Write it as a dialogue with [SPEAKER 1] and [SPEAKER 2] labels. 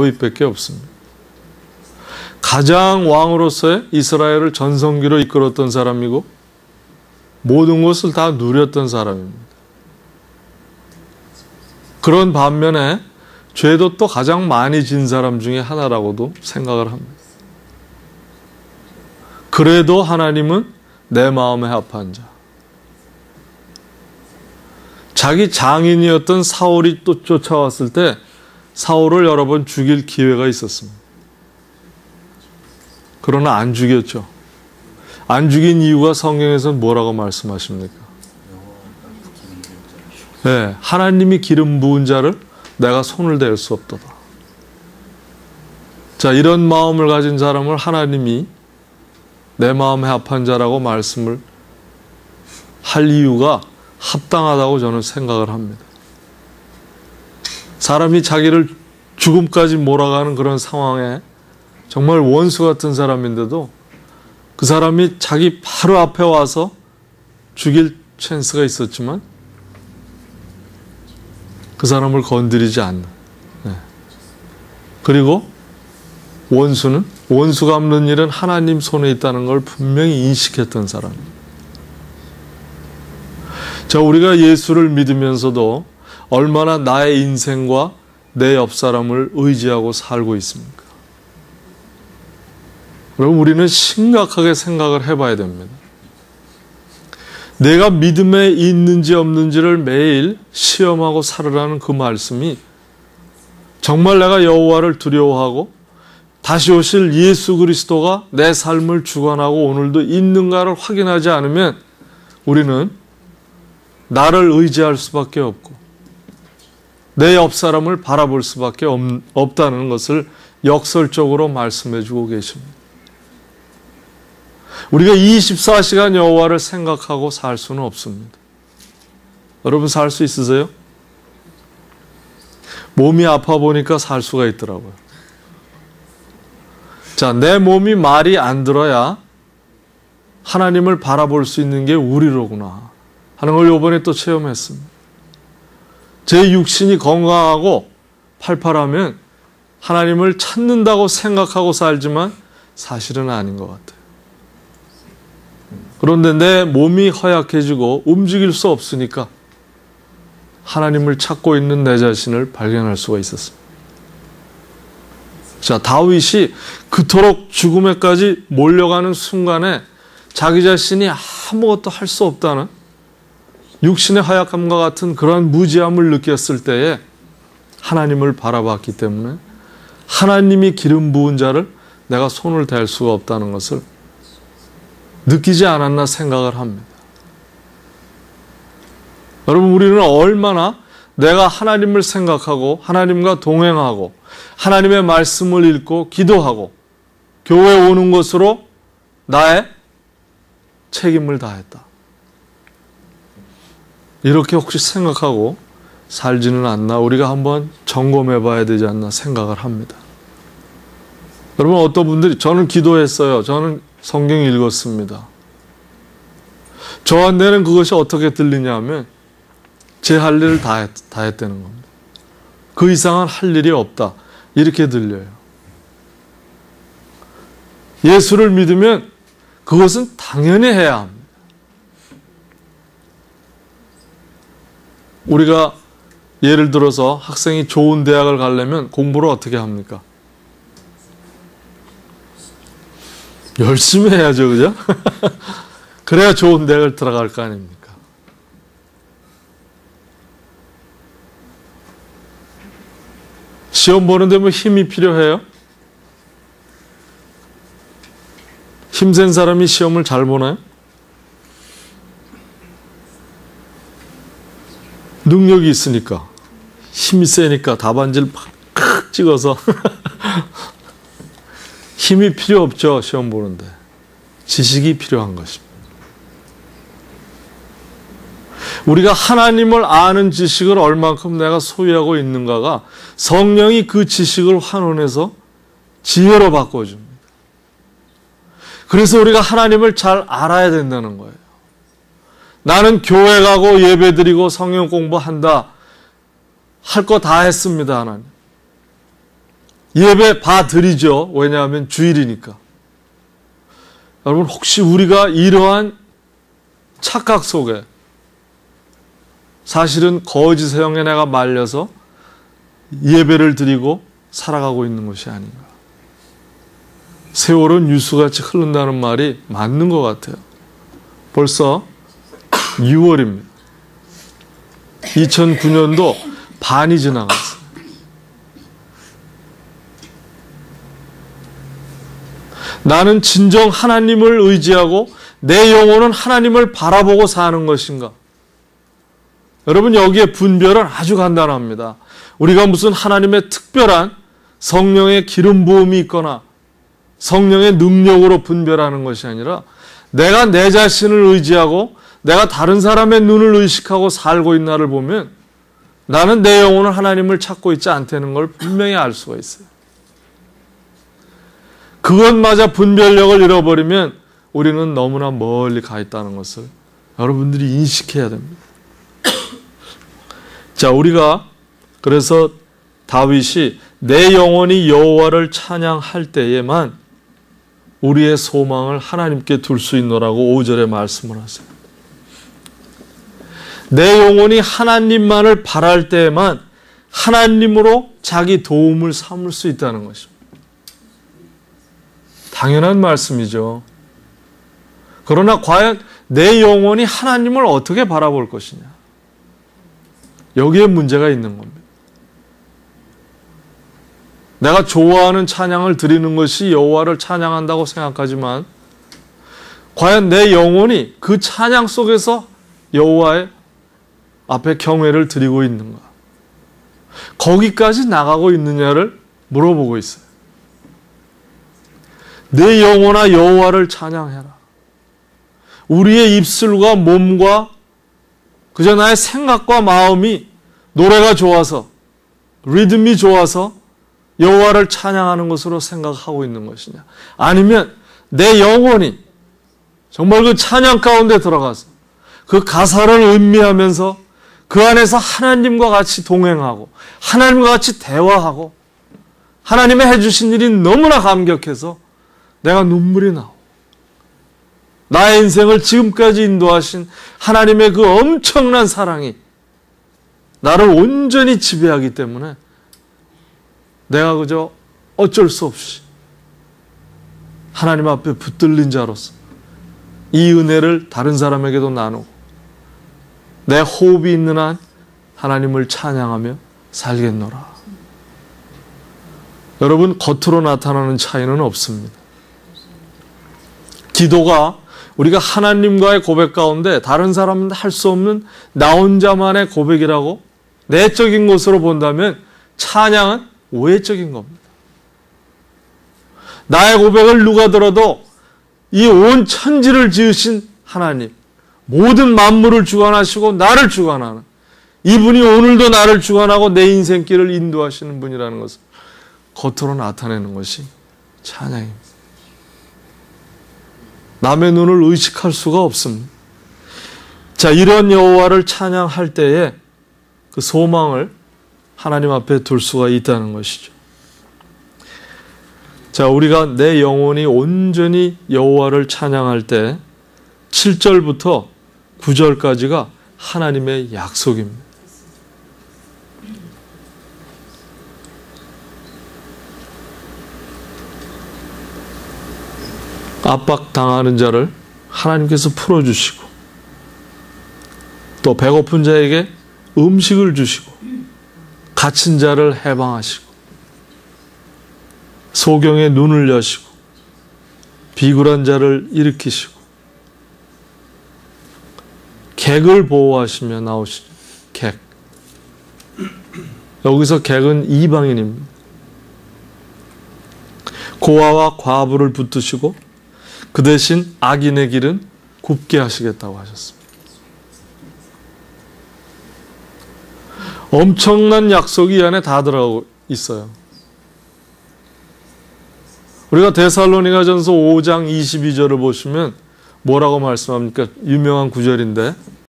[SPEAKER 1] 다윗밖에 없습니다. 가장 왕으로서의 이스라엘을 전성기로 이끌었던 사람이고 모든 것을 다 누렸던 사람입니다. 그런 반면에 죄도 또 가장 많이 진 사람 중에 하나라고도 생각을 합니다. 그래도 하나님은 내 마음에 합한 자. 자기 장인이었던 사울이 또 쫓아왔을 때 사울을 여러 번 죽일 기회가 있었습니다. 그러나 안 죽였죠. 안 죽인 이유가 성경에서는 뭐라고 말씀하십니까? 네, 하나님이 기름 부은 자를 내가 손을 댈 수 없도다. 자, 이런 마음을 가진 사람을 하나님이 내 마음에 합한 자라고 말씀을 할 이유가 합당하다고 저는 생각을 합니다. 사람이 자기를 죽음까지 몰아가는 그런 상황에 정말 원수 같은 사람인데도 그 사람이 자기 바로 앞에 와서 죽일 찬스가 있었지만 그 사람을 건드리지 않는. 네. 그리고 원수는 원수 갚는 일은 하나님 손에 있다는 걸 분명히 인식했던 사람입니다. 자, 우리가 예수를 믿으면서도 얼마나 나의 인생과 내 옆 사람을 의지하고 살고 있습니까? 그럼 우리는 심각하게 생각을 해봐야 됩니다. 내가 믿음에 있는지 없는지를 매일 시험하고 살으라는 그 말씀이 정말 내가 여호와를 두려워하고 다시 오실 예수 그리스도가 내 삶을 주관하고 오늘도 있는가를 확인하지 않으면 우리는 나를 의지할 수밖에 없고 내 옆 사람을 바라볼 수밖에 없다는 것을 역설적으로 말씀해 주고 계십니다. 우리가 24시간 여호와를 생각하고 살 수는 없습니다. 여러분 살 수 있으세요? 몸이 아파 보니까 살 수가 있더라고요. 자, 내 몸이 말이 안 들어야 하나님을 바라볼 수 있는 게 우리로구나 하는 걸 이번에 또 체험했습니다. 제 육신이 건강하고 팔팔하면 하나님을 찾는다고 생각하고 살지만 사실은 아닌 것 같아요. 그런데 내 몸이 허약해지고 움직일 수 없으니까 하나님을 찾고 있는 내 자신을 발견할 수가 있었습니다. 자, 다윗이 그토록 죽음에까지 몰려가는 순간에 자기 자신이 아무것도 할 수 없다는 육신의 허약함과 같은 그러한 무지함을 느꼈을 때에 하나님을 바라봤기 때문에 하나님이 기름 부은 자를 내가 손을 댈 수가 없다는 것을 느끼지 않았나 생각을 합니다. 여러분, 우리는 얼마나 내가 하나님을 생각하고 하나님과 동행하고 하나님의 말씀을 읽고 기도하고 교회에 오는 것으로 나의 책임을 다했다. 이렇게 혹시 생각하고 살지는 않나 우리가 한번 점검해 봐야 되지 않나 생각을 합니다. 여러분, 어떤 분들이 저는 기도했어요. 저는 성경 읽었습니다. 저한테는 그것이 어떻게 들리냐면 제 할 일을 다 했다는 겁니다. 그 이상은 할 일이 없다. 이렇게 들려요. 예수를 믿으면 그것은 당연히 해야 합니다. 우리가 예를 들어서 학생이 좋은 대학을 가려면 공부를 어떻게 합니까? 열심히 해야죠, 그죠? 그래야 좋은 대학을 들어갈 거 아닙니까? 시험 보는데 뭐 힘이 필요해요? 힘센 사람이 시험을 잘 보나요? 능력이 있으니까, 힘이 세니까 답안지를 팍 찍어서 힘이 필요 없죠, 시험 보는데. 지식이 필요한 것입니다. 우리가 하나님을 아는 지식을 얼만큼 내가 소유하고 있는가가 성령이 그 지식을 환원해서 지혜로 바꿔줍니다. 그래서 우리가 하나님을 잘 알아야 된다는 거예요. 나는 교회 가고 예배 드리고 성경 공부한다. 할 거 다 했습니다, 하나님. 예배 봐드리죠. 왜냐하면 주일이니까. 여러분, 혹시 우리가 이러한 착각 속에 사실은 거짓의 영에 내가 말려서 예배를 드리고 살아가고 있는 것이 아닌가. 세월은 유수같이 흐른다는 말이 맞는 것 같아요. 벌써 6월입니다. 2009년도 반이 지나갔어요. 나는 진정 하나님을 의지하고 내 영혼은 하나님을 바라보고 사는 것인가? 여러분, 여기에 분별은 아주 간단합니다. 우리가 무슨 하나님의 특별한 성령의 기름 부음이 있거나 성령의 능력으로 분별하는 것이 아니라 내가 내 자신을 의지하고 내가 다른 사람의 눈을 의식하고 살고 있나를 보면 나는 내 영혼은 하나님을 찾고 있지 않다는 걸 분명히 알 수가 있어요. 그것마저 분별력을 잃어버리면 우리는 너무나 멀리 가 있다는 것을 여러분들이 인식해야 됩니다. 자, 우리가 그래서 다윗이 내 영혼이 여호와를 찬양할 때에만 우리의 소망을 하나님께 둘 수 있노라고 5절에 말씀을 하세요. 내 영혼이 하나님만을 바랄 때에만 하나님으로 자기 도움을 삼을 수 있다는 것입니다. 당연한 말씀이죠. 그러나 과연 내 영혼이 하나님을 어떻게 바라볼 것이냐? 여기에 문제가 있는 겁니다. 내가 좋아하는 찬양을 드리는 것이 여호와를 찬양한다고 생각하지만 과연 내 영혼이 그 찬양 속에서 여호와의 앞에 경외를 드리고 있는가? 거기까지 나가고 있느냐를 물어보고 있어요. 내 영혼아 여호와를 찬양해라. 우리의 입술과 몸과 그저 나의 생각과 마음이 노래가 좋아서 리듬이 좋아서 여호와를 찬양하는 것으로 생각하고 있는 것이냐? 아니면 내 영혼이 정말 그 찬양 가운데 들어가서 그 가사를 음미하면서 그 안에서 하나님과 같이 동행하고 하나님과 같이 대화하고 하나님의 해주신 일이 너무나 감격해서 내가 눈물이 나오고 나의 인생을 지금까지 인도하신 하나님의 그 엄청난 사랑이 나를 온전히 지배하기 때문에 내가 그저 어쩔 수 없이 하나님 앞에 붙들린 자로서 이 은혜를 다른 사람에게도 나누고 내 호흡이 있는 한 하나님을 찬양하며 살겠노라. 여러분, 겉으로 나타나는 차이는 없습니다. 기도가 우리가 하나님과의 고백 가운데 다른 사람은 할 수 없는 나 혼자만의 고백이라고 내적인 것으로 본다면 찬양은 외적인 겁니다. 나의 고백을 누가 들어도 이 온 천지를 지으신 하나님, 모든 만물을 주관하시고 나를 주관하는 이분이 오늘도 나를 주관하고 내 인생길을 인도하시는 분이라는 것을 겉으로 나타내는 것이 찬양입니다. 남의 눈을 의식할 수가 없습니다. 자, 이런 여호와를 찬양할 때에 그 소망을 하나님 앞에 둘 수가 있다는 것이죠. 자, 우리가 내 영혼이 온전히 여호와를 찬양할 때 7절부터 9절까지가 하나님의 약속입니다. 압박당하는 자를 하나님께서 풀어주시고 또 배고픈 자에게 음식을 주시고 갇힌 자를 해방하시고 소경의 눈을 여시고 비굴한 자를 일으키시고 객을 보호하시며 나오시죠. 객. 여기서 객은 이방인입니다. 고아와 과부를 붙드시고 그 대신 악인의 길은 굽게 하시겠다고 하셨습니다. 엄청난 약속이 이 안에 다 들어가고 있어요. 우리가 데살로니가전서 5장 22절을 보시면 뭐라고 말씀합니까? 유명한 구절인데